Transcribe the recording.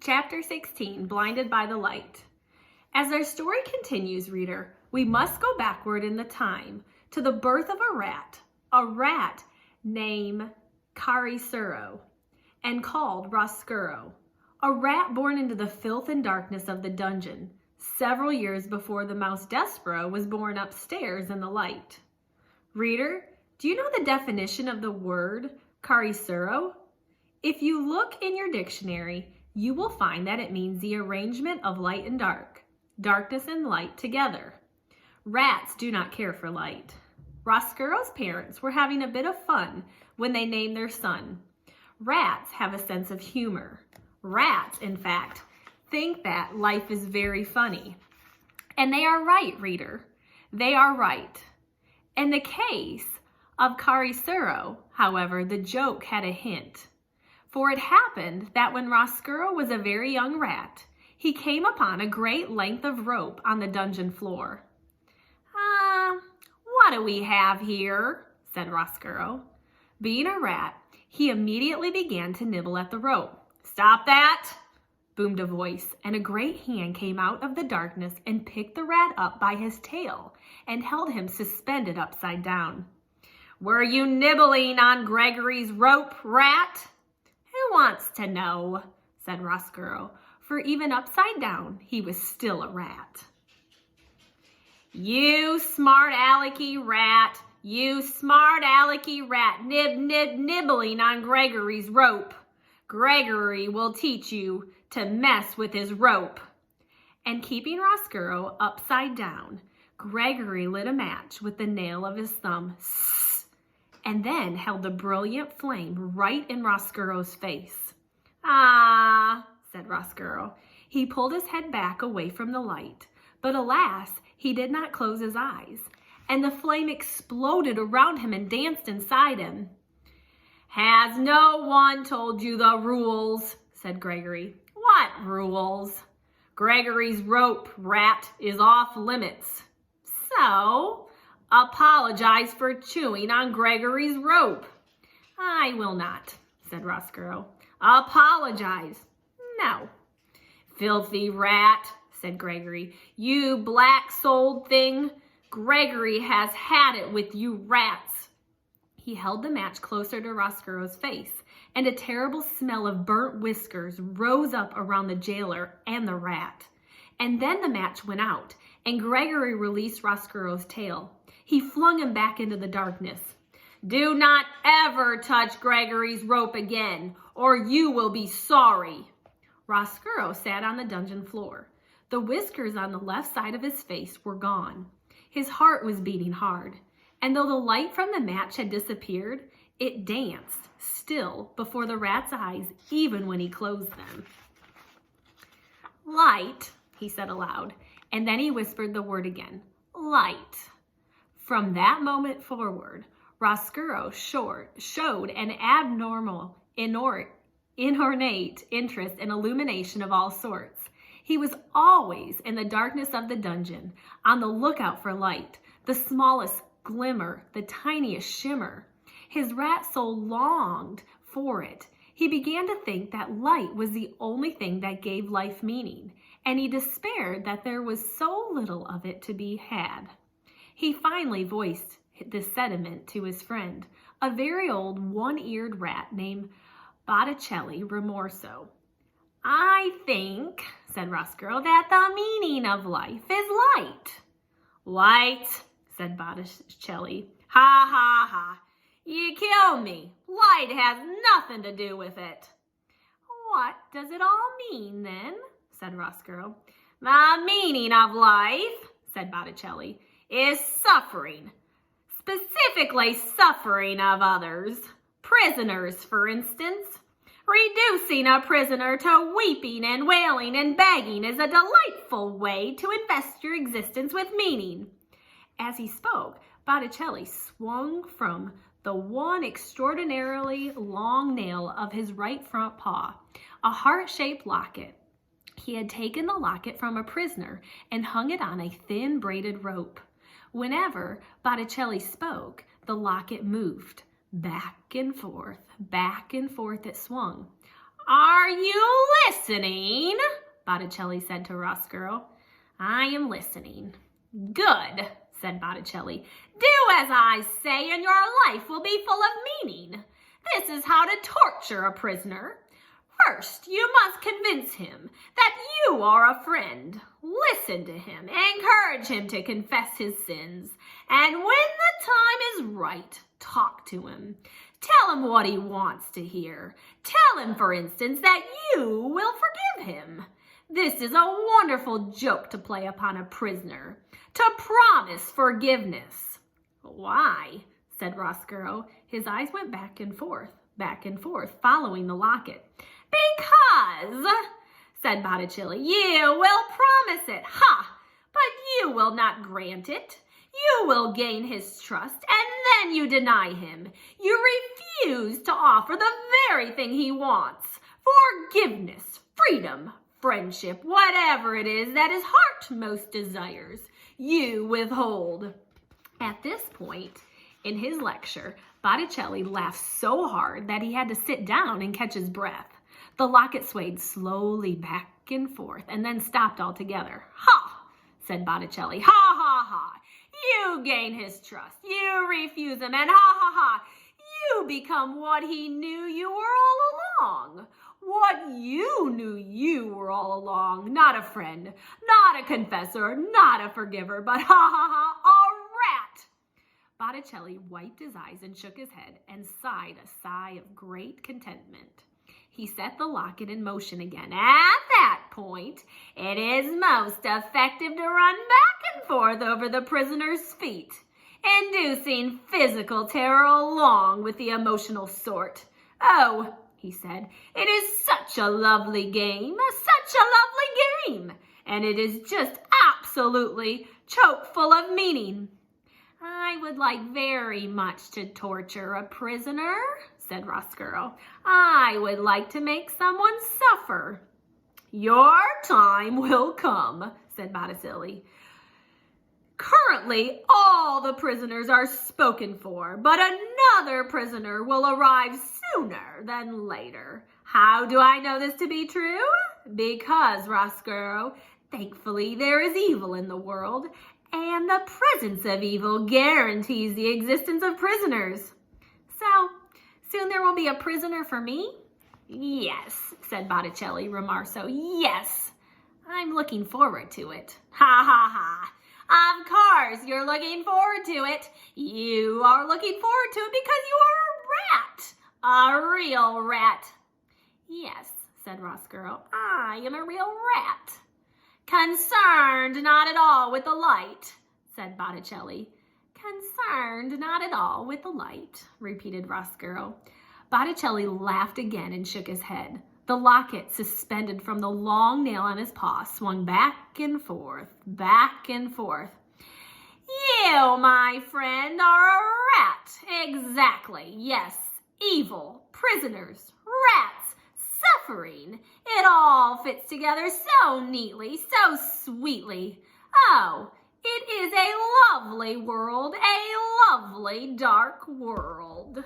Chapter 16, Blinded by the Light. As our story continues, reader, we must go backward in the time to the birth of a rat named Despereaux and called Roscuro, a rat born into the filth and darkness of the dungeon, several years before the mouse Despereaux was born upstairs in the light. Reader, do you know the definition of the word Despereaux? If you look in your dictionary, you will find that it means the arrangement of light and dark, darkness and light together. Rats do not care for light. Roscuro's parents were having a bit of fun when they named their son. Rats have a sense of humor. Rats, in fact, think that life is very funny. And they are right, reader. They are right. In the case of Despereaux, however, the joke had a hint. For it happened that when Roscuro was a very young rat, he came upon a great length of rope on the dungeon floor. What do we have here?" said Roscuro. Being a rat, he immediately began to nibble at the rope. "Stop that!" boomed a voice, and a great hand came out of the darkness and picked the rat up by his tail and held him suspended upside down. "Were you nibbling on Gregory's rope, rat?" "Who wants to know?" said Roscuro, for even upside down, he was still a rat. "You smart alecky rat, you smart alecky rat, nibbling on Gregory's rope. Gregory will teach you to mess with his rope." And keeping Roscuro upside down, Gregory lit a match with the nail of his thumb, and then held the brilliant flame right in Roscuro's face. "Ah," said Roscuro. He pulled his head back away from the light, but alas, he did not close his eyes, and the flame exploded around him and danced inside him. "Has no one told you the rules?" said Gregory. "What rules?" "Gregory's rope, rat, is off limits. So, apologize for chewing on Gregory's rope." "I will not," said Roscuro. "Apologize." "No." "Filthy rat," said Gregory. "You black-souled thing. Gregory has had it with you rats." He held the match closer to Roscuro's face, and a terrible smell of burnt whiskers rose up around the jailer and the rat. And then the match went out, and Gregory released Roscuro's tail. He flung him back into the darkness. "Do not ever touch Gregory's rope again, or you will be sorry." Roscuro sat on the dungeon floor. The whiskers on the left side of his face were gone. His heart was beating hard, and though the light from the match had disappeared, it danced still before the rat's eyes, even when he closed them. "Light," he said aloud, and then he whispered the word again, "light." From that moment forward, Roscuro showed an abnormal, inordinate interest in illumination of all sorts. He was always in the darkness of the dungeon, on the lookout for light, the smallest glimmer, the tiniest shimmer. His rat soul longed for it. He began to think that light was the only thing that gave life meaning, and he despaired that there was so little of it to be had. He finally voiced this sentiment to his friend, a very old one-eared rat named Botticelli Remorso. "I think," said Roscuro, "that the meaning of life is light." "Light," said Botticelli. "Ha, ha, ha. You kill me. Light has nothing to do with it." "What does it all mean, then?" said Roscuro. "The meaning of life," said Botticelli, "is suffering. Specifically suffering of others. Prisoners, for instance. Reducing a prisoner to weeping and wailing and begging is a delightful way to invest your existence with meaning." As he spoke, Botticelli swung from the one extraordinarily long nail of his right front paw a heart-shaped locket. He had taken the locket from a prisoner and hung it on a thin braided rope. Whenever Botticelli spoke, the locket moved. Back and forth it swung. Are you listening? Botticelli said to Roscoe. I am listening. Good, said Botticelli. Do as I say and your life will be full of meaning. This is how to torture a prisoner. First, you must convince him that you are a friend. Listen to him, encourage him to confess his sins, and when the time is right, talk to him. Tell him what he wants to hear. Tell him, for instance, that you will forgive him. This is a wonderful joke to play upon a prisoner, to promise forgiveness. Why? Said Roscoe. His eyes went back and forth, following the locket. Because, said Botticelli, you will promise it. Ha! But you will not grant it. You will gain his trust, and then you deny him. You refuse to offer the very thing he wants. Forgiveness, freedom, friendship, whatever it is that his heart most desires, you withhold. At this point in his lecture, Botticelli laughed so hard that he had to sit down and catch his breath. The locket swayed slowly back and forth and then stopped altogether. Ha, said Botticelli. Ha, ha, ha. You gain his trust. You refuse him, and ha, ha, ha. You become what he knew you were all along. What you knew you were all along. Not a friend, not a confessor, not a forgiver, but ha, ha, ha, a rat. Botticelli wiped his eyes and shook his head and sighed a sigh of great contentment. He set the locket in motion again. At that point, it is most effective to run back and forth over the prisoner's feet, inducing physical terror along with the emotional sort. Oh, he said, it is such a lovely game, and it is just absolutely chock full of meaning. I would like very much to torture a prisoner, said Roscoe. I would like to make someone suffer. Your time will come, said Botticelli. Currently, all the prisoners are spoken for, but another prisoner will arrive sooner than later. How do I know this to be true? Because, Roscoe, thankfully there is evil in the world, and the presence of evil guarantees the existence of prisoners. So, soon there will be a prisoner for me? Yes, said Botticelli, Romarso. Yes, I'm looking forward to it. Ha, ha, ha. Of course, you're looking forward to it. You are looking forward to it because you are a rat. A real rat. Yes, said Roscoe. I am a real rat. Concerned not at all with the light, said Botticelli. Concerned not at all with the light, repeated Roscoe. Botticelli laughed again and shook his head. The locket, suspended from the long nail on his paw, swung back and forth, back and forth. You, my friend, are a rat. Exactly. Yes. Evil, prisoners, rats, suffering. It all fits together so neatly, so sweetly. Oh, it is a lovely world, a lovely dark world.